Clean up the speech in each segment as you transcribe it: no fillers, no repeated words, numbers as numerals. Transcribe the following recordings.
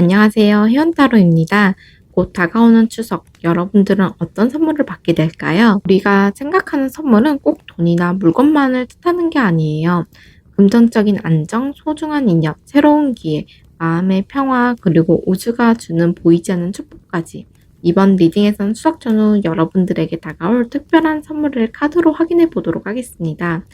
안녕하세요. 회원타로입니다. 곧 다가오는 추석, 여러분들은 어떤 선물을 받게 될까요? 우리가 생각하는 선물은 꼭 돈이나 물건만을 뜻하는 게 아니에요. 금전적인 안정, 소중한 인연, 새로운 기회, 마음의 평화, 그리고 우주가 주는 보이지 않는 축복까지. 이번 리딩에선 추석 전후 여러분들에게 다가올 특별한 선물을 카드로 확인해 보도록 하겠습니다.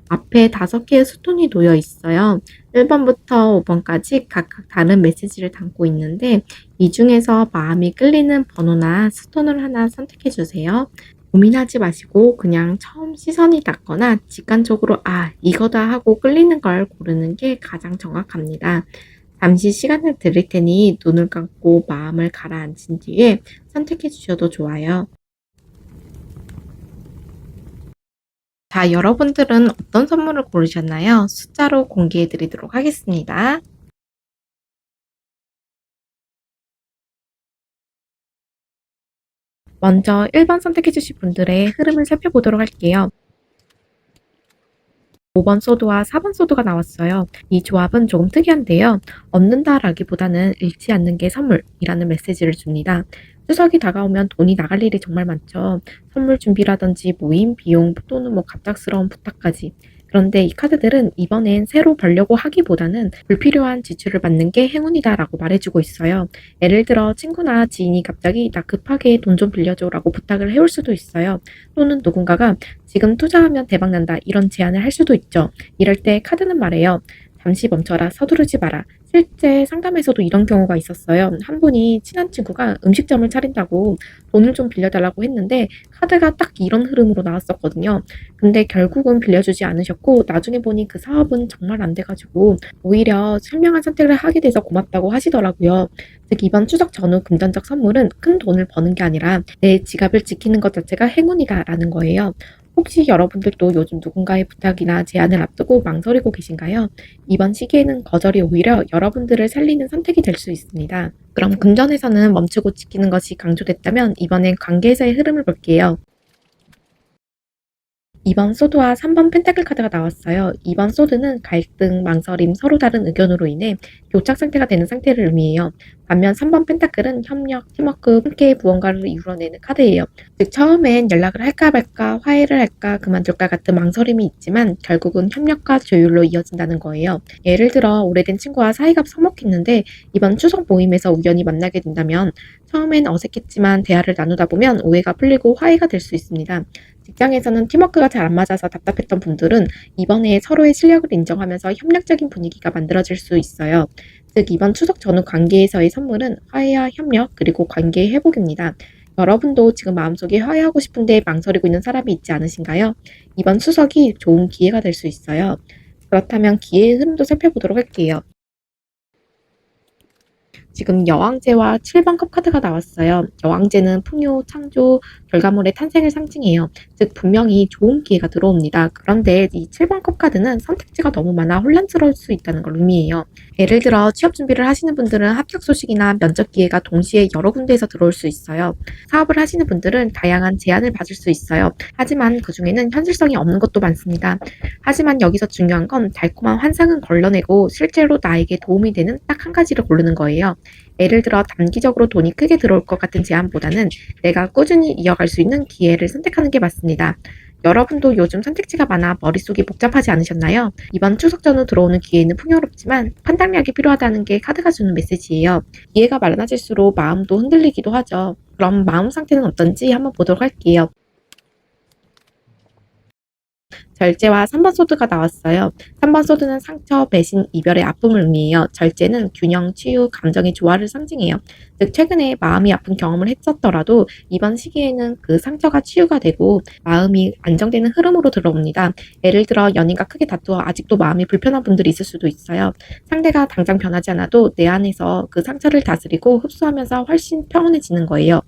앞에 5개의 수돈이 놓여 있어요. 1번부터 5번까지 각각 다른 메시지를 담고 있는데 이 중에서 마음이 끌리는 번호나 수돈을 하나 선택해 주세요. 고민하지 마시고 그냥 처음 시선이 닿거나 직관적으로 이거다 하고 끌리는 걸 고르는 게 가장 정확합니다. 잠시 시간을 드릴 테니 눈을 감고 마음을 가라앉힌 뒤에 선택해 주셔도 좋아요. 자, 여러분들은 어떤 선물을 고르셨나요? 숫자로 공개해 드리도록 하겠습니다. 먼저 1번 선택해 주신 분들의 흐름을 살펴보도록 할게요. 5번 소드와 4번 소드가 나왔어요. 이 조합은 조금 특이한데요. 얻는다라기보다는 잃지 않는 게 선물이라는 메시지를 줍니다. 추석이 다가오면 돈이 나갈 일이 정말 많죠. 선물 준비라든지 모임, 비용 또는 갑작스러운 부탁까지. 그런데 이 카드들은 이번엔 새로 벌려고 하기보다는 불필요한 지출을 막는 게 행운이다라고 말해주고 있어요. 예를 들어 친구나 지인이 갑자기 나 급하게 돈 좀 빌려줘라고 부탁을 해올 수도 있어요. 또는 누군가가 지금 투자하면 대박난다 이런 제안을 할 수도 있죠. 이럴 때 카드는 말해요. 잠시 멈춰라, 서두르지 마라. 실제 상담에서도 이런 경우가 있었어요. 한 분이 친한 친구가 음식점을 차린다고 돈을 좀 빌려달라고 했는데 카드가 딱 이런 흐름으로 나왔었거든요. 근데 결국은 빌려주지 않으셨고 나중에 보니 그 사업은 정말 안 돼가지고 오히려 현명한 선택을 하게 돼서 고맙다고 하시더라고요. 즉 이번 추석 전후 금전적 선물은 큰 돈을 버는 게 아니라 내 지갑을 지키는 것 자체가 행운이다라는 거예요. 혹시 여러분들도 요즘 누군가의 부탁이나 제안을 앞두고 망설이고 계신가요? 이번 시기에는 거절이 오히려 여러분들을 살리는 선택이 될 수 있습니다. 그럼 금전에서는 멈추고 지키는 것이 강조됐다면 이번엔 관계에서의 흐름을 볼게요. 2번 소드와 3번 펜타클 카드가 나왔어요. 2번 소드는 갈등, 망설임, 서로 다른 의견으로 인해 교착 상태가 되는 상태를 의미해요. 반면 3번 펜타클은 협력, 팀워크, 함께 무언가를 이루어내는 카드예요. 즉 처음엔 연락을 할까 말까, 화해를 할까, 그만둘까 같은 망설임이 있지만 결국은 협력과 조율로 이어진다는 거예요. 예를 들어 오래된 친구와 사이가 서먹했는데 이번 추석 모임에서 우연히 만나게 된다면 처음엔 어색했지만 대화를 나누다 보면 오해가 풀리고 화해가 될 수 있습니다. 직장에서는 팀워크가 잘 안 맞아서 답답했던 분들은 이번에 서로의 실력을 인정하면서 협력적인 분위기가 만들어질 수 있어요. 즉 이번 추석 전후 관계에서의 선물은 화해와 협력 그리고 관계의 회복입니다. 여러분도 지금 마음속에 화해하고 싶은데 망설이고 있는 사람이 있지 않으신가요? 이번 추석이 좋은 기회가 될 수 있어요. 그렇다면 기회의 흐름도 살펴보도록 할게요. 지금 여왕제와 7번 컵 카드가 나왔어요. 여왕제는 풍요, 창조, 결과물의 탄생을 상징해요. 즉 분명히 좋은 기회가 들어옵니다. 그런데 이 7번 컵 카드는 선택지가 너무 많아 혼란스러울 수 있다는 걸 의미해요. 예를 들어 취업 준비를 하시는 분들은 합격 소식이나 면접 기회가 동시에 여러 군데에서 들어올 수 있어요. 사업을 하시는 분들은 다양한 제안을 받을 수 있어요. 하지만 그중에는 현실성이 없는 것도 많습니다. 하지만 여기서 중요한 건 달콤한 환상은 걸러내고 실제로 나에게 도움이 되는 딱 한 가지를 고르는 거예요. 예를 들어 단기적으로 돈이 크게 들어올 것 같은 제안보다는 내가 꾸준히 이어갈 수 있는 기회를 선택하는 게 맞습니다. 여러분도 요즘 선택지가 많아 머릿속이 복잡하지 않으셨나요? 이번 추석 전후 들어오는 기회는 풍요롭지만 판단력이 필요하다는 게 카드가 주는 메시지예요. 기회가 많아질수록 마음도 흔들리기도 하죠. 그럼 마음 상태는 어떤지 한번 보도록 할게요. 절제와 3번 소드가 나왔어요. 3번 소드는 상처, 배신, 이별의 아픔을 의미해요. 절제는 균형, 치유, 감정의 조화를 상징해요. 즉 최근에 마음이 아픈 경험을 했었더라도 이번 시기에는 그 상처가 치유가 되고 마음이 안정되는 흐름으로 들어옵니다. 예를 들어 연인과 크게 다투어 아직도 마음이 불편한 분들이 있을 수도 있어요. 상대가 당장 변하지 않아도 내 안에서 그 상처를 다스리고 흡수하면서 훨씬 평온해지는 거예요.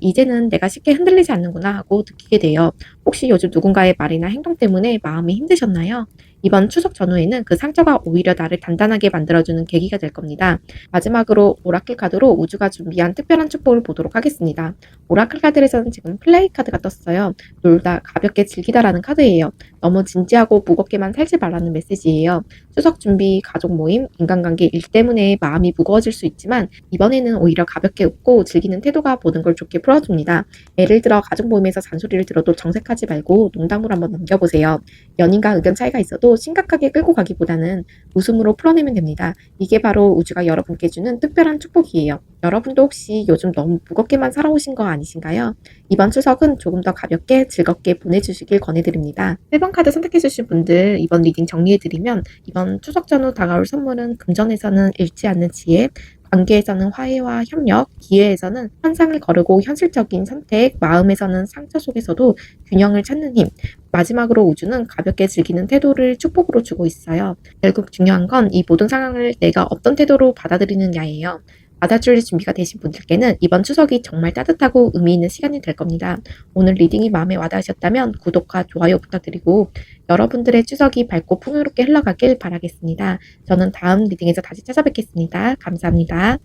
이제는 내가 쉽게 흔들리지 않는구나 하고 느끼게 돼요. 혹시 요즘 누군가의 말이나 행동 때문에 마음이 힘드셨나요? 이번 추석 전후에는 그 상처가 오히려 나를 단단하게 만들어주는 계기가 될 겁니다. 마지막으로 오라클 카드로 우주가 준비한 특별한 축복을 보도록 하겠습니다. 오라클 카드에서는 지금 플레이 카드가 떴어요. 놀다 가볍게 즐기다라는 카드예요. 너무 진지하고 무겁게만 살지 말라는 메시지예요. 추석 준비, 가족 모임, 인간관계, 일 때문에 마음이 무거워질 수 있지만 이번에는 오히려 가볍게 웃고 즐기는 태도가 모든 걸 좋게 풀어줍니다. 예를 들어 가족 모임에서 잔소리를 들어도 정색하지 말고 농담으로 한번 넘겨보세요. 연인과 의견 차이가 있어도 심각하게 끌고 가기보다는 웃음으로 풀어내면 됩니다. 이게 바로 우주가 여러분께 주는 특별한 축복이에요. 여러분도 혹시 요즘 너무 무겁게만 살아오신 거 아니신가요? 이번 추석은 조금 더 가볍게 즐겁게 보내주시길 권해드립니다. 1번 카드 선택해주신 분들 이번 리딩 정리해드리면 이번 추석 전후 다가올 선물은 금전에서는 잃지 않는 지혜, 관계에서는 화해와 협력, 기회에서는 환상을 거르고 현실적인 선택, 마음에서는 상처 속에서도 균형을 찾는 힘, 마지막으로 우주는 가볍게 즐기는 태도를 축복으로 주고 있어요. 결국 중요한 건 이 모든 상황을 내가 어떤 태도로 받아들이느냐예요. 받아줄 준비가 되신 분들께는 이번 추석이 정말 따뜻하고 의미 있는 시간이 될 겁니다. 오늘 리딩이 마음에 와닿으셨다면 구독과 좋아요 부탁드리고 여러분들의 추석이 밝고 풍요롭게 흘러가길 바라겠습니다. 저는 다음 리딩에서 다시 찾아뵙겠습니다. 감사합니다.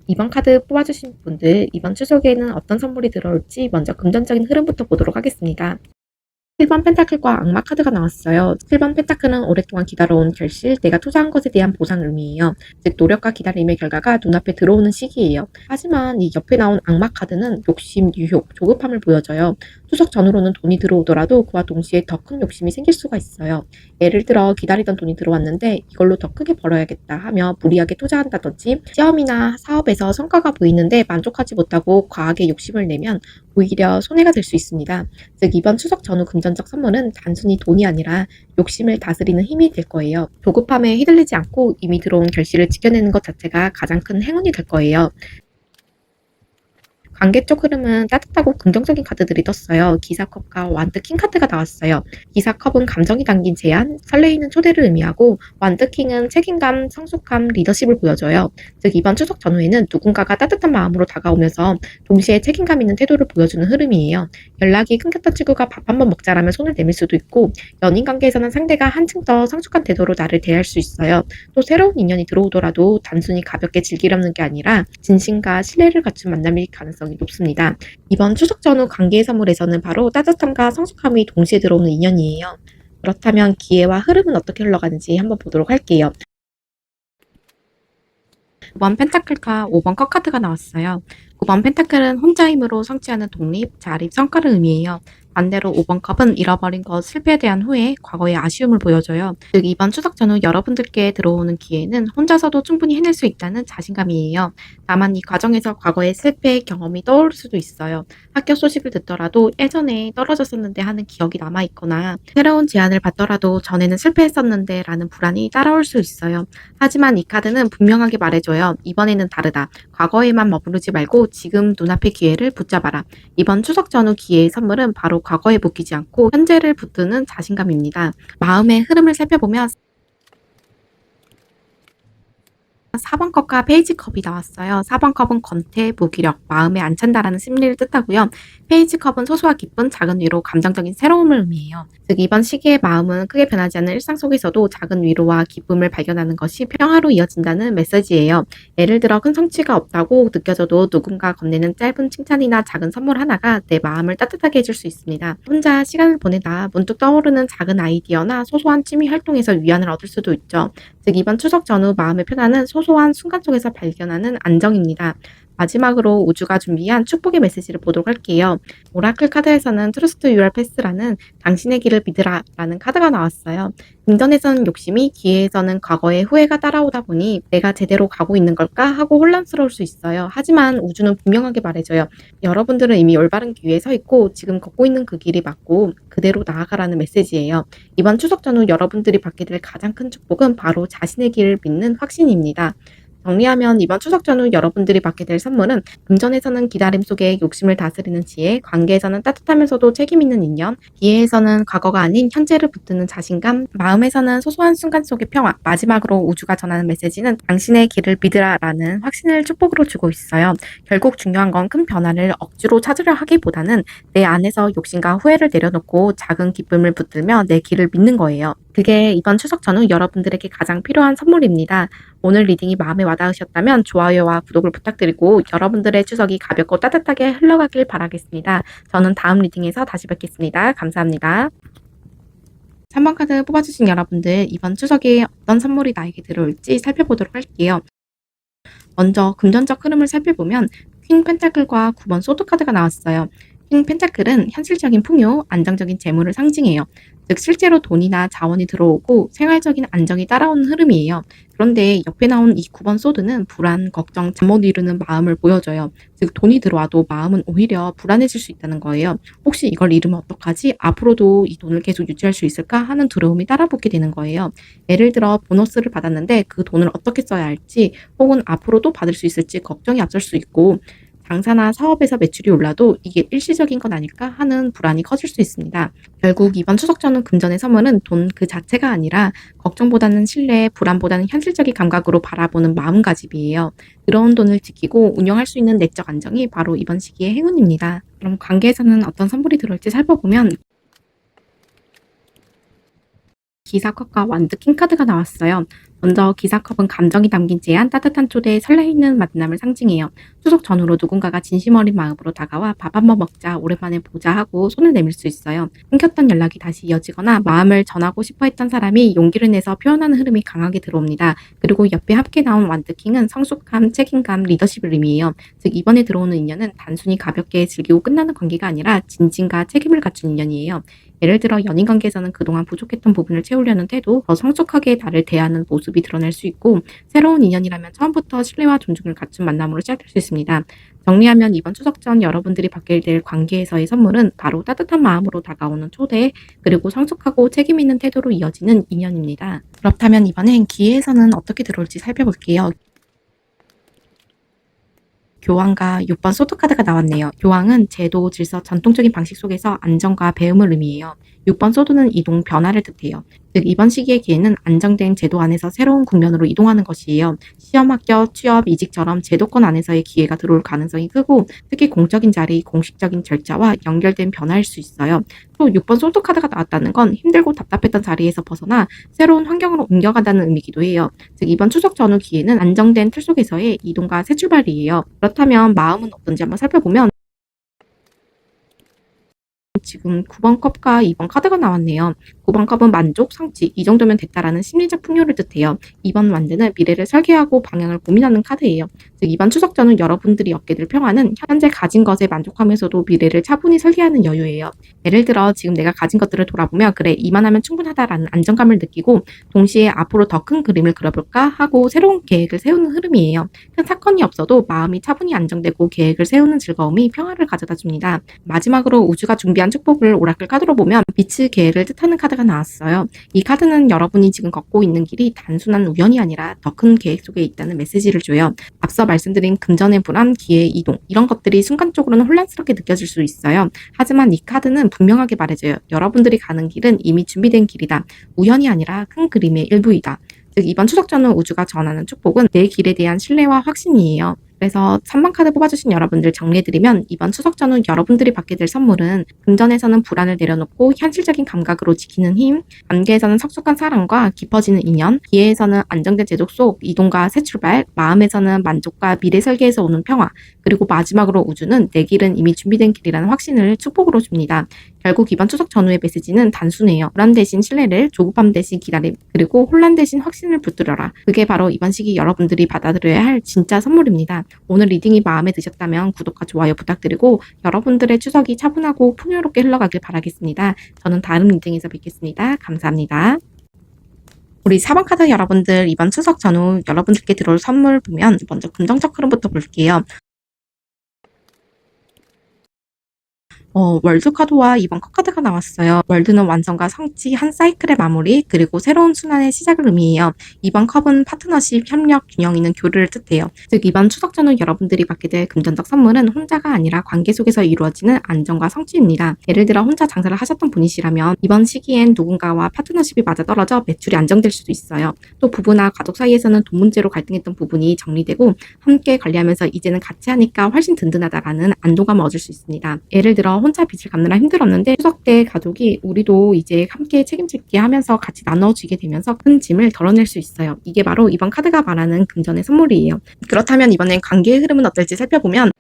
이번 카드 뽑아주신 분들 이번 추석에는 어떤 선물이 들어올지 먼저 금전적인 흐름부터 보도록 하겠습니다. 7번 펜타클과 악마 카드가 나왔어요. 7번 펜타클은 오랫동안 기다려온 결실, 내가 투자한 것에 대한 보상 의미예요. 즉 노력과 기다림의 결과가 눈앞에 들어오는 시기예요. 하지만 이 옆에 나온 악마 카드는 욕심, 유혹, 조급함을 보여줘요. 추석 전후로는 돈이 들어오더라도 그와 동시에 더 큰 욕심이 생길 수가 있어요. 예를 들어 기다리던 돈이 들어왔는데 이걸로 더 크게 벌어야겠다 하며 무리하게 투자한다든지 시험이나 사업에서 성과가 보이는데 만족하지 못하고 과하게 욕심을 내면 오히려 손해가 될 수 있습니다. 즉 이번 추석 전후 금전적 선물은 단순히 돈이 아니라 욕심을 다스리는 힘이 될 거예요. 조급함에 휘둘리지 않고 이미 들어온 결실을 지켜내는 것 자체가 가장 큰 행운이 될 거예요. 관계 쪽 흐름은 따뜻하고 긍정적인 카드들이 떴어요. 기사컵과 완드 킹 카드가 나왔어요. 기사컵은 감정이 담긴 제안, 설레이는 초대를 의미하고 완드 킹은 책임감, 성숙함, 리더십을 보여줘요. 즉 이번 추석 전후에는 누군가가 따뜻한 마음으로 다가오면서 동시에 책임감 있는 태도를 보여주는 흐름이에요. 연락이 끊겼던 친구가 밥 한번 먹자라면 손을 내밀 수도 있고 연인 관계에서는 상대가 한층 더 성숙한 태도로 나를 대할 수 있어요. 또 새로운 인연이 들어오더라도 단순히 가볍게 즐기려는 게 아니라 진심과 신뢰를 갖춘 만남일 가능성이 높습니다. 이번 추석 전후 관계의 선물에서는 바로 따뜻함과 성숙함이 동시에 들어오는 인연이에요. 그렇다면 기회와 흐름은 어떻게 흘러가는지 한번 보도록 할게요. 9번 펜타클과 5번 컵 카드가 나왔어요. 9번 펜타클은 혼자 힘으로 성취하는 독립, 자립, 성과를 의미해요. 반대로 5번 컵은 잃어버린 것, 실패에 대한 후회, 과거의 아쉬움을 보여줘요. 즉 이번 추석 전후 여러분들께 들어오는 기회는 혼자서도 충분히 해낼 수 있다는 자신감이에요. 다만 이 과정에서 과거의 실패 경험이 떠오를 수도 있어요. 학교 소식을 듣더라도 예전에 떨어졌었는데 하는 기억이 남아있거나 새로운 제안을 받더라도 전에는 실패했었는데 라는 불안이 따라올 수 있어요. 하지만 이 카드는 분명하게 말해줘요. 이번에는 다르다. 과거에만 머무르지 말고 지금 눈앞의 기회를 붙잡아라. 이번 추석 전후 기회의 선물은 바로 과거에 묶이지 않고 현재를 붙드는 자신감입니다. 마음의 흐름을 살펴보면 4번 컵과 페이지 컵이 나왔어요. 4번 컵은 권태, 무기력, 마음에 안 찬다라는 심리를 뜻하고요. 페이지 컵은 소소와 기쁜, 작은 위로, 감정적인 새로움을 의미해요. 즉 이번 시기의 마음은 크게 변하지 않는 일상 속에서도 작은 위로와 기쁨을 발견하는 것이 평화로 이어진다는 메시지예요. 예를 들어 큰 성취가 없다고 느껴져도 누군가 건네는 짧은 칭찬이나 작은 선물 하나가 내 마음을 따뜻하게 해줄 수 있습니다. 혼자 시간을 보내다 문득 떠오르는 작은 아이디어나 소소한 취미 활동에서 위안을 얻을 수도 있죠. 즉 이번 추석 전후 마음의 편안은 소소한 순간 속에서 발견하는 안정입니다. 마지막으로 우주가 준비한 축복의 메시지를 보도록 할게요. 오라클 카드에서는 Trust Your Past라는 당신의 길을 믿으라 라는 카드가 나왔어요. 금전에서는 욕심이, 기회에서는 과거의 후회가 따라오다 보니 내가 제대로 가고 있는 걸까 하고 혼란스러울 수 있어요. 하지만 우주는 분명하게 말해줘요. 여러분들은 이미 올바른 기회에 서 있고 지금 걷고 있는 그 길이 맞고 그대로 나아가라는 메시지예요. 이번 추석 전후 여러분들이 받게 될 가장 큰 축복은 바로 자신의 길을 믿는 확신입니다. 정리하면 이번 추석 전후 여러분들이 받게 될 선물은 금전에서는 기다림 속에 욕심을 다스리는 지혜, 관계에서는 따뜻하면서도 책임 있는 인연, 기회에서는 과거가 아닌 현재를 붙드는 자신감, 마음에서는 소소한 순간 속의 평화, 마지막으로 우주가 전하는 메시지는 당신의 길을 믿으라라는 확신을 축복으로 주고 있어요. 결국 중요한 건 큰 변화를 억지로 찾으려 하기보다는 내 안에서 욕심과 후회를 내려놓고 작은 기쁨을 붙들며 내 길을 믿는 거예요. 그게 이번 추석 전후 여러분들에게 가장 필요한 선물입니다. 오늘 리딩이 마음에 와닿으셨다면 좋아요와 구독을 부탁드리고 여러분들의 추석이 가볍고 따뜻하게 흘러가길 바라겠습니다. 저는 다음 리딩에서 다시 뵙겠습니다. 감사합니다. 3번 카드 뽑아주신 여러분들, 이번 추석에 어떤 선물이 나에게 들어올지 살펴보도록 할게요. 먼저 금전적 흐름을 살펴보면 퀸 펜타클과 9번 소드 카드가 나왔어요. 퀸 펜타클은 현실적인 풍요, 안정적인 재물을 상징해요. 즉 실제로 돈이나 자원이 들어오고 생활적인 안정이 따라오는 흐름이에요. 그런데 옆에 나온 이 9번 소드는 불안, 걱정, 잠 못 이루는 마음을 보여줘요. 즉 돈이 들어와도 마음은 오히려 불안해질 수 있다는 거예요. 혹시 이걸 잃으면 어떡하지? 앞으로도 이 돈을 계속 유지할 수 있을까? 하는 두려움이 따라붙게 되는 거예요. 예를 들어 보너스를 받았는데 그 돈을 어떻게 써야 할지, 혹은 앞으로도 받을 수 있을지 걱정이 앞설 수 있고, 장사나 사업에서 매출이 올라도 이게 일시적인 건 아닐까 하는 불안이 커질 수 있습니다. 결국 이번 추석 전후 금전의 선물은 돈 그 자체가 아니라 걱정보다는 신뢰, 불안보다는 현실적인 감각으로 바라보는 마음가짐이에요. 들어온 돈을 지키고 운영할 수 있는 내적 안정이 바로 이번 시기의 행운입니다. 그럼 관계에서는 어떤 선물이 들어올지 살펴보면 기사컵과 완드 킹 카드가 나왔어요. 먼저 기사컵은 감정이 담긴 제안, 따뜻한 초대, 설레이는 만남을 상징해요. 추석 전후로 누군가가 진심 어린 마음으로 다가와 밥 한번 먹자, 오랜만에 보자 하고 손을 내밀 수 있어요. 끊겼던 연락이 다시 이어지거나 마음을 전하고 싶어 했던 사람이 용기를 내서 표현하는 흐름이 강하게 들어옵니다. 그리고 옆에 함께 나온 완드킹은 성숙함, 책임감, 리더십을 의미해요. 즉 이번에 들어오는 인연은 단순히 가볍게 즐기고 끝나는 관계가 아니라 진진과 책임을 갖춘 인연이에요. 예를 들어 연인 관계에서는 그동안 부족했던 부분을 채우려는 태도, 더 성숙하게 나를 대하는 모습이 드러날 수 있고, 새로운 인연이라면 처음부터 신뢰와 존중을 갖춘 만남으로 시작될 수 있습니다. 정리하면 이번 추석 전 여러분들이 받게 될 관계에서의 선물은 바로 따뜻한 마음으로 다가오는 초대, 그리고 성숙하고 책임 있는 태도로 이어지는 인연입니다. 그렇다면 이번엔 기회에서는 어떻게 들어올지 살펴볼게요. 교황과 6번 소드 카드가 나왔네요. 교황은 제도, 질서, 전통적인 방식 속에서 안정과 배움을 의미해요. 6번 소드는 이동, 변화를 뜻해요. 즉 이번 시기의 기회는 안정된 제도 안에서 새로운 국면으로 이동하는 것이에요. 시험 합격, 취업, 이직처럼 제도권 안에서의 기회가 들어올 가능성이 크고, 특히 공적인 자리, 공식적인 절차와 연결된 변화일 수 있어요. 또 6번 소드 카드가 나왔다는 건 힘들고 답답했던 자리에서 벗어나 새로운 환경으로 옮겨간다는 의미이기도 해요. 즉 이번 추석 전후 기회는 안정된 틀 속에서의 이동과 새 출발이에요. 그렇다면 마음은 어떤지 한번 살펴보면, 지금 9번 컵과 2번 카드가 나왔네요. 9번 컵은 만족, 성취, 이 정도면 됐다라는 심리적 풍요를 뜻해요. 2번 완드는 미래를 설계하고 방향을 고민하는 카드예요. 즉 이번 추석 전후 여러분들이 얻게 될 평화는 현재 가진 것에 만족하면서도 미래를 차분히 설계하는 여유예요. 예를 들어 지금 내가 가진 것들을 돌아보며 그래 이만하면 충분하다라는 안정감을 느끼고, 동시에 앞으로 더 큰 그림을 그려볼까 하고 새로운 계획을 세우는 흐름이에요. 큰 사건이 없어도 마음이 차분히 안정되고 계획을 세우는 즐거움이 평화를 가져다 줍니다. 마지막으로 우주가 준비한 축복을 오라클 카드로 보면 빛의 계획을 뜻하는 카드가 나왔어요. 이 카드는 여러분이 지금 걷고 있는 길이 단순한 우연이 아니라 더 큰 계획 속에 있다는 메시지를 줘요. 앞서 말씀드린 금전의 불안, 기회의 이동, 이런 것들이 순간적으로는 혼란스럽게 느껴질 수 있어요. 하지만 이 카드는 분명하게 말해줘요. 여러분들이 가는 길은 이미 준비된 길이다. 우연이 아니라 큰 그림의 일부이다. 즉 이번 추석 전후 우주가 전하는 축복은 내 길에 대한 신뢰와 확신이에요. 그래서 3번 카드 뽑아주신 여러분들 정리해드리면, 이번 추석 전후 여러분들이 받게 될 선물은 금전에서는 불안을 내려놓고 현실적인 감각으로 지키는 힘, 관계에서는 성숙한 사랑과 깊어지는 인연, 기회에서는 안정된 제도 속 이동과 새 출발, 마음에서는 만족과 미래 설계에서 오는 평화, 그리고 마지막으로 우주는 내 길은 이미 준비된 길이라는 확신을 축복으로 줍니다. 결국 이번 추석 전후의 메시지는 단순해요. 불안 대신 신뢰를, 조급함 대신 기다림, 그리고 혼란 대신 확신을 붙들어라. 그게 바로 이번 시기 여러분들이 받아들여야 할 진짜 선물입니다. 오늘 리딩이 마음에 드셨다면 구독과 좋아요 부탁드리고, 여러분들의 추석이 차분하고 풍요롭게 흘러가길 바라겠습니다. 저는 다음 리딩에서 뵙겠습니다. 감사합니다. 우리 4번 카드 여러분들, 이번 추석 전후 여러분들께 들어올 선물 보면 먼저 긍정적 흐름부터 볼게요. 월드 카드와 이번 컵 카드가 나왔어요. 월드는 완성과 성취, 한 사이클의 마무리, 그리고 새로운 순환의 시작을 의미해요. 이번 컵은 파트너십, 협력, 균형 있는 교류를 뜻해요. 즉 이번 추석 전후 여러분들이 받게 될 금전적 선물은 혼자가 아니라 관계 속에서 이루어지는 안정과 성취입니다. 예를 들어 혼자 장사를 하셨던 분이시라면 이번 시기엔 누군가와 파트너십이 맞아떨어져 매출이 안정될 수도 있어요. 또 부부나 가족 사이에서는 돈 문제로 갈등했던 부분이 정리되고, 함께 관리하면서 이제는 같이 하니까 훨씬 든든하다라는 안도감을 얻을 수 있습니다. 예를 들어 혼자 빚을 갚느라 힘들었는데 추석 때 가족이 우리도 이제 함께 책임질게 하면서 같이 나눠주게 되면서 큰 짐을 덜어낼 수 있어요. 이게 바로 이번 카드가 말하는 금전의 선물이에요. 그렇다면 이번엔 관계의 흐름은 어떨지 살펴보면,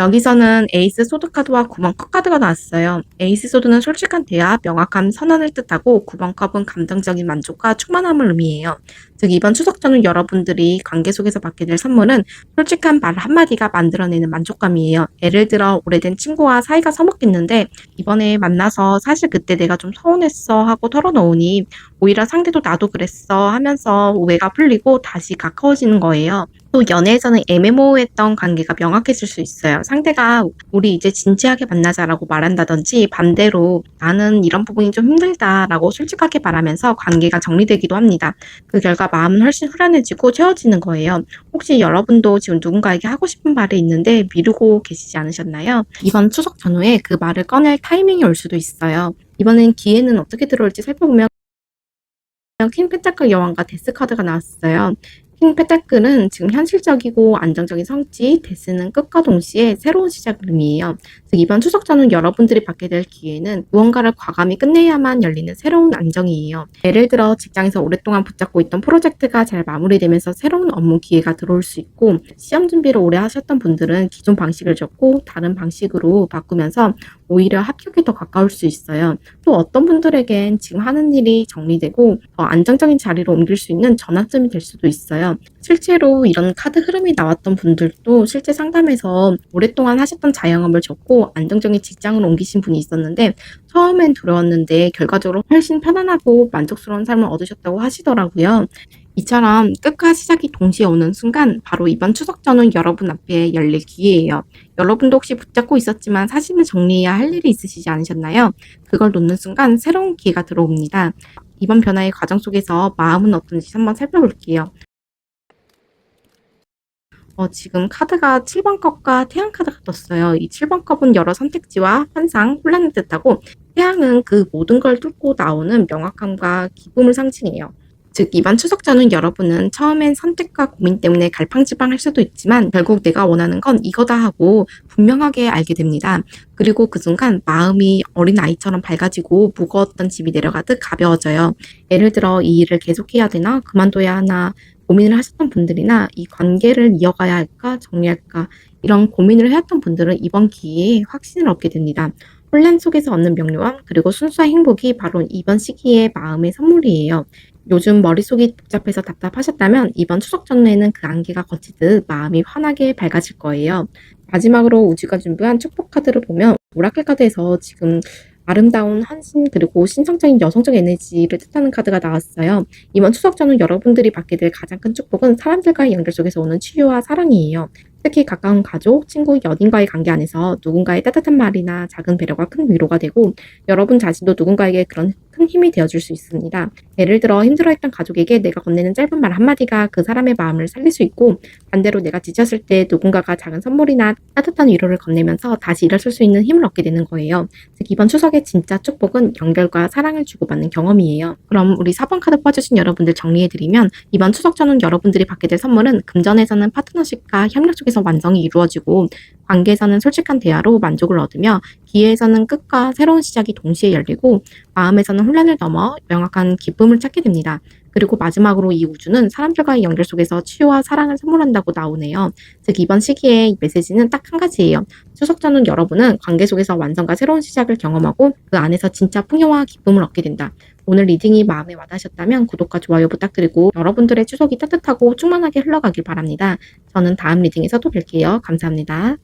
여기서는 에이스 소드카드와 9번 컵카드가 나왔어요. 에이스 소드는 솔직한 대화, 명확한 선언을 뜻하고 9번 컵은 감정적인 만족과 충만함을 의미해요. 즉 이번 추석 전후 여러분들이 관계 속에서 받게 될 선물은 솔직한 말 한마디가 만들어내는 만족감이에요. 예를 들어 오래된 친구와 사이가 서먹했는데 이번에 만나서 사실 그때 내가 좀 서운했어 하고 털어놓으니 오히려 상대도 나도 그랬어 하면서 오해가 풀리고 다시 가까워지는 거예요. 또 연애에서는 애매모호했던 관계가 명확해질 수 있어요. 상대가 우리 이제 진지하게 만나자라고 말한다든지 반대로 나는 이런 부분이 좀 힘들다라고 솔직하게 말하면서 관계가 정리되기도 합니다. 그 결과 마음은 훨씬 후련해지고 채워지는 거예요. 혹시 여러분도 지금 누군가에게 하고 싶은 말이 있는데 미루고 계시지 않으셨나요? 이번 추석 전후에 그 말을 꺼낼 타이밍이 올 수도 있어요. 이번엔 기회는 어떻게 들어올지 살펴보면 킹 펜타클 여왕과 데스 카드가 나왔어요. 킹 펜타클은 지금 현실적이고 안정적인 성취, 데스는 끝과 동시에 새로운 시작을 의미해요. 즉 이번 추석 전후 여러분들이 받게 될 기회는 무언가를 과감히 끝내야만 열리는 새로운 안정이에요. 예를 들어 직장에서 오랫동안 붙잡고 있던 프로젝트가 잘 마무리되면서 새로운 업무 기회가 들어올 수 있고, 시험 준비를 오래 하셨던 분들은 기존 방식을 접고 다른 방식으로 바꾸면서 오히려 합격에 더 가까울 수 있어요. 또 어떤 분들에겐 지금 하는 일이 정리되고 더 안정적인 자리로 옮길 수 있는 전환점이 될 수도 있어요. 실제로 이런 카드 흐름이 나왔던 분들도 실제 상담에서 오랫동안 하셨던 자영업을 접고 안정적인 직장을 옮기신 분이 있었는데 처음엔 두려웠는데 결과적으로 훨씬 편안하고 만족스러운 삶을 얻으셨다고 하시더라고요. 이처럼 끝과 시작이 동시에 오는 순간 바로 이번 추석 전후 여러분 앞에 열릴 기회예요. 여러분도 혹시 붙잡고 있었지만 사실은 정리해야 할 일이 있으시지 않으셨나요? 그걸 놓는 순간 새로운 기회가 들어옵니다. 이번 변화의 과정 속에서 마음은 어떤지 한번 살펴볼게요. 지금 카드가 7번 컵과 태양 카드가 떴어요. 이 7번 컵은 여러 선택지와 환상, 혼란을 뜻하고 태양은 그 모든 걸 뚫고 나오는 명확함과 기쁨을 상징해요. 즉 이번 추석 전후 여러분은 처음엔 선택과 고민 때문에 갈팡질팡할 수도 있지만 결국 내가 원하는 건 이거다 하고 분명하게 알게 됩니다. 그리고 그 순간 마음이 어린아이처럼 밝아지고 무거웠던 짐이 내려가듯 가벼워져요. 예를 들어 이 일을 계속해야 되나 그만둬야 하나 고민을 하셨던 분들이나 이 관계를 이어가야 할까 정리할까 이런 고민을 해왔던 분들은 이번 기회에 확신을 얻게 됩니다. 혼란 속에서 얻는 명료함 그리고 순수한 행복이 바로 이번 시기의 마음의 선물이에요. 요즘 머릿속이 복잡해서 답답하셨다면 이번 추석 전에는 그 안개가 걷히듯 마음이 환하게 밝아질 거예요. 마지막으로 우주가 준비한 축복 카드를 보면 오라클 카드에서 지금 아름다운 헌신 그리고 신성적인 여성적 에너지를 뜻하는 카드가 나왔어요. 이번 추석 전후 여러분들이 받게 될 가장 큰 축복은 사람들과의 연결 속에서 오는 치유와 사랑이에요. 특히 가까운 가족, 친구, 연인과의 관계 안에서 누군가의 따뜻한 말이나 작은 배려가 큰 위로가 되고 여러분 자신도 누군가에게 그런 큰 힘이 되어줄 수 있습니다. 예를 들어 힘들어했던 가족에게 내가 건네는 짧은 말 한마디가 그 사람의 마음을 살릴 수 있고 반대로 내가 지쳤을 때 누군가가 작은 선물이나 따뜻한 위로를 건네면서 다시 일어설 수 있는 힘을 얻게 되는 거예요. 즉 이번 추석의 진짜 축복은 연결과 사랑을 주고받는 경험이에요. 그럼 우리 4번 카드 뽑아주신 여러분들 정리해드리면 이번 추석 전후 여러분들이 받게 될 선물은 금전에서는 파트너십과 협력 속에서 완성이 이루어지고 관계에서는 솔직한 대화로 만족을 얻으며 기회에서는 끝과 새로운 시작이 동시에 열리고 마음에서는 혼란을 넘어 명확한 기쁨을 찾게 됩니다. 그리고 마지막으로 이 우주는 사람들과의 연결 속에서 치유와 사랑을 선물한다고 나오네요. 즉 이번 시기의 메시지는 딱 한 가지예요. 추석 전후 여러분은 관계 속에서 완성과 새로운 시작을 경험하고 그 안에서 진짜 풍요와 기쁨을 얻게 된다. 오늘 리딩이 마음에 와닿으셨다면 구독과 좋아요 부탁드리고 여러분들의 추석이 따뜻하고 충만하게 흘러가길 바랍니다. 저는 다음 리딩에서 또 뵐게요. 감사합니다.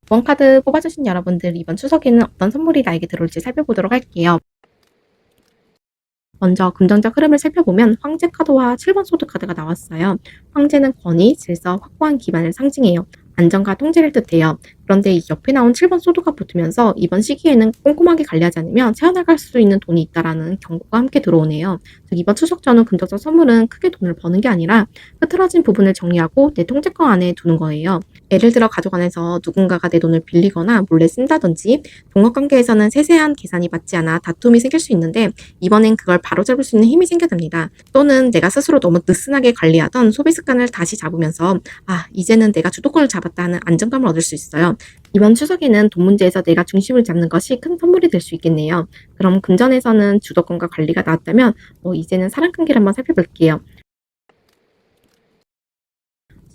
이번 카드 뽑아주신 여러분들 이번 추석에는 어떤 선물이 나에게 들어올지 살펴보도록 할게요. 먼저 긍정적 흐름을 살펴보면 황제 카드와 7번 소드 카드가 나왔어요. 황제는 권위, 질서, 확고한 기반을 상징해요. 안정과 통제를 뜻해요. 그런데 이 옆에 나온 7번 소드가 붙으면서 이번 시기에는 꼼꼼하게 관리하지 않으면 새어나갈 수 있는 돈이 있다라는 경고가 함께 들어오네요. 즉 이번 추석 전후 긍정적 선물은 크게 돈을 버는 게 아니라 흐트러진 부분을 정리하고 내 통제권 안에 두는 거예요. 예를 들어 가족 안에서 누군가가 내 돈을 빌리거나 몰래 쓴다든지 동업관계에서는 세세한 계산이 맞지 않아 다툼이 생길 수 있는데 이번엔 그걸 바로잡을 수 있는 힘이 생겨납니다. 또는 내가 스스로 너무 느슨하게 관리하던 소비 습관을 다시 잡으면서 이제는 내가 주도권을 잡았다 하는 안정감을 얻을 수 있어요. 이번 추석에는 돈 문제에서 내가 중심을 잡는 것이 큰 선물이 될 수 있겠네요. 그럼 금전에서는 주도권과 관리가 나왔다면 이제는 사랑 관계를 한번 살펴볼게요.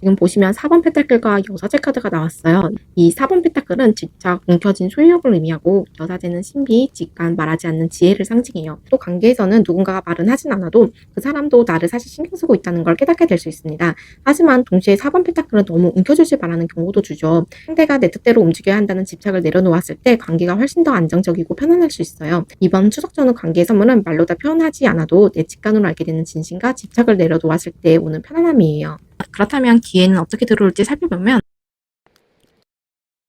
지금 보시면 4번 페타클과 여사제 카드가 나왔어요. 이 4번 페타클은 집착, 움켜진 소유욕을 의미하고 여사제는 신비, 직관, 말하지 않는 지혜를 상징해요. 또 관계에서는 누군가가 말은 하진 않아도 그 사람도 나를 사실 신경 쓰고 있다는 걸 깨닫게 될 수 있습니다. 하지만 동시에 4번 페타클은 너무 움켜쥐지 말라는 경고도 주죠. 상대가 내 뜻대로 움직여야 한다는 집착을 내려놓았을 때 관계가 훨씬 더 안정적이고 편안할 수 있어요. 이번 추석 전후 관계의 선물은 말로 다 표현하지 않아도 내 직관으로 알게 되는 진심과 집착을 내려놓았을 때 오는 편안함이에요. 그렇다면 기회는 어떻게 들어올지 살펴보면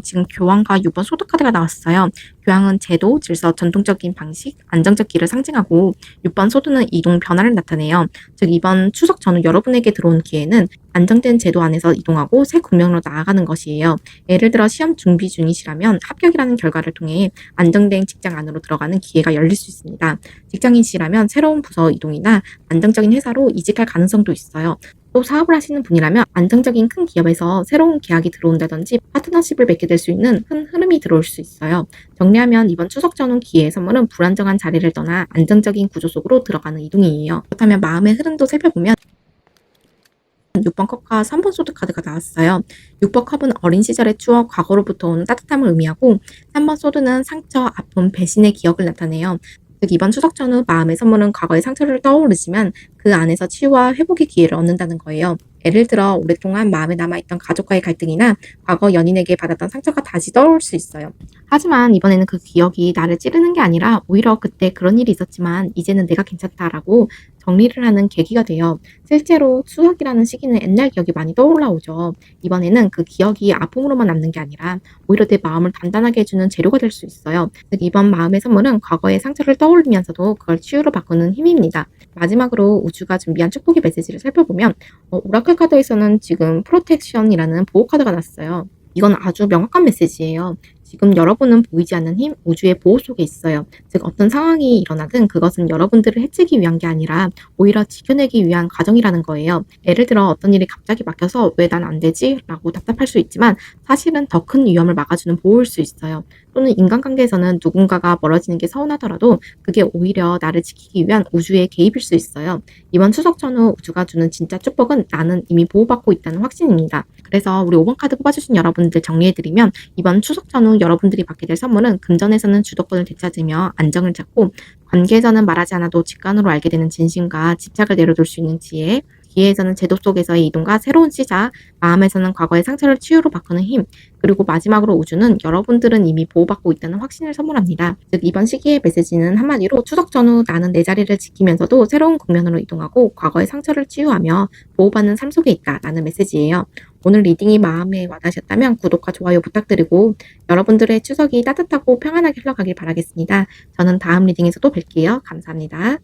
지금 교황과 6번 소드 카드가 나왔어요. 교황은 제도, 질서, 전통적인 방식, 안정적 길을 상징하고 6번 소드는 이동 변화를 나타내요. 즉 이번 추석 전후 여러분에게 들어온 기회는 안정된 제도 안에서 이동하고 새 국면으로 나아가는 것이에요. 예를 들어 시험 준비 중이시라면 합격이라는 결과를 통해 안정된 직장 안으로 들어가는 기회가 열릴 수 있습니다. 직장인이시라면 새로운 부서 이동이나 안정적인 회사로 이직할 가능성도 있어요. 또 사업을 하시는 분이라면 안정적인 큰 기업에서 새로운 계약이 들어온다든지 파트너십을 맺게 될 수 있는 큰 흐름이 들어올 수 있어요. 정리하면 이번 추석 전후 기회의 선물은 불안정한 자리를 떠나 안정적인 구조 속으로 들어가는 이동이에요. 그렇다면 마음의 흐름도 살펴보면 6번 컵과 3번 소드 카드가 나왔어요. 6번 컵은 어린 시절의 추억, 과거로부터 오는 따뜻함을 의미하고 3번 소드는 상처, 아픔, 배신의 기억을 나타내요. 즉 이번 추석 전후 마음의 선물은 과거의 상처를 떠오르지만 그 안에서 치유와 회복의 기회를 얻는다는 거예요. 예를 들어 오랫동안 마음에 남아있던 가족과의 갈등이나 과거 연인에게 받았던 상처가 다시 떠오를 수 있어요. 하지만 이번에는 그 기억이 나를 찌르는 게 아니라 오히려 그때 그런 일이 있었지만 이제는 내가 괜찮다라고 정리를 하는 계기가 돼요. 실제로 추석이라는 시기는 옛날 기억이 많이 떠올라오죠. 이번에는 그 기억이 아픔으로만 남는 게 아니라 오히려 내 마음을 단단하게 해주는 재료가 될 수 있어요. 즉 이번 마음의 선물은 과거의 상처를 떠올리면서도 그걸 치유로 바꾸는 힘입니다. 마지막으로 우주가 준비한 축복의 메시지를 살펴보면 오라클 카드에서는 지금 프로텍션이라는 보호 카드가 났어요. 이건 아주 명확한 메시지예요. 지금 여러분은 보이지 않는 힘, 우주의 보호 속에 있어요. 즉 어떤 상황이 일어나든 그것은 여러분들을 해치기 위한 게 아니라 오히려 지켜내기 위한 과정이라는 거예요. 예를 들어 어떤 일이 갑자기 막혀서 왜 난 안 되지? 라고 답답할 수 있지만 사실은 더 큰 위험을 막아주는 보호일 수 있어요. 또는 인간관계에서는 누군가가 멀어지는 게 서운하더라도 그게 오히려 나를 지키기 위한 우주의 개입일 수 있어요. 이번 추석 전후 우주가 주는 진짜 축복은 나는 이미 보호받고 있다는 확신입니다. 그래서 우리 5번 카드 뽑아주신 여러분들 정리해드리면 이번 추석 전후 여러분들이 받게 될 선물은 금전에서는 주도권을 되찾으며 안정을 찾고 관계에서는 말하지 않아도 직관으로 알게 되는 진심과 집착을 내려둘 수 있는 지혜, 기회에서는 제도 속에서의 이동과 새로운 시작, 마음에서는 과거의 상처를 치유로 바꾸는 힘, 그리고 마지막으로 우주는 여러분들은 이미 보호받고 있다는 확신을 선물합니다. 즉 이번 시기의 메시지는 한마디로 추석 전후 나는 내 자리를 지키면서도 새로운 국면으로 이동하고 과거의 상처를 치유하며 보호받는 삶 속에 있다라는 메시지예요. 오늘 리딩이 마음에 와닿으셨다면 구독과 좋아요 부탁드리고 여러분들의 추석이 따뜻하고 평안하게 흘러가길 바라겠습니다. 저는 다음 리딩에서도 뵐게요. 감사합니다.